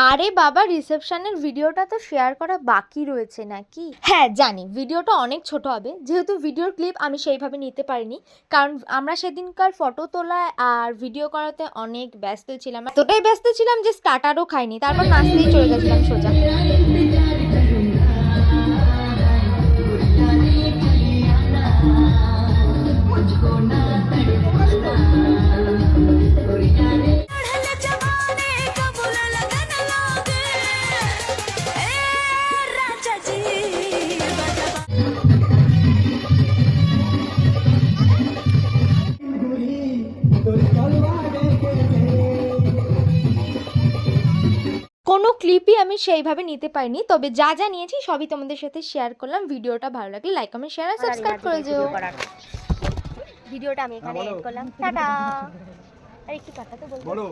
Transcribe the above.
আরে বাবা, রিসেপশনের ভিডিওটা তো শেয়ার করা বাকি রয়েছে নাকি? হ্যাঁ জানি, ভিডিওটা অনেক ছোট হবে, যেহেতু ভিডিওর ক্লিপ আমি সেইভাবে নিতে পারিনি, কারণ আমরা সেদিনকার ফটো তোলা আর ভিডিও করাতে অনেক ব্যস্ত ছিলাম, এতটাই ব্যস্ত ছিলাম যে স্টার্টারও খাইনি, তারপর নাচতেই চলে গেছিলাম সোজা। কোনো ক্লিপই আমি সেইভাবে নিতে পারিনি, তবে যা যা নিয়েছি সবই তোমাদের সাথে শেয়ার করলাম। ভিডিওটা ভালো লাগলে লাইক কমেন্ট শেয়ার আর সাবস্ক্রাইব করে যেও। ভিডিওটা আমি এখানে এন্ড করলাম, টাটা। আর একটু টাটা তো বলবো।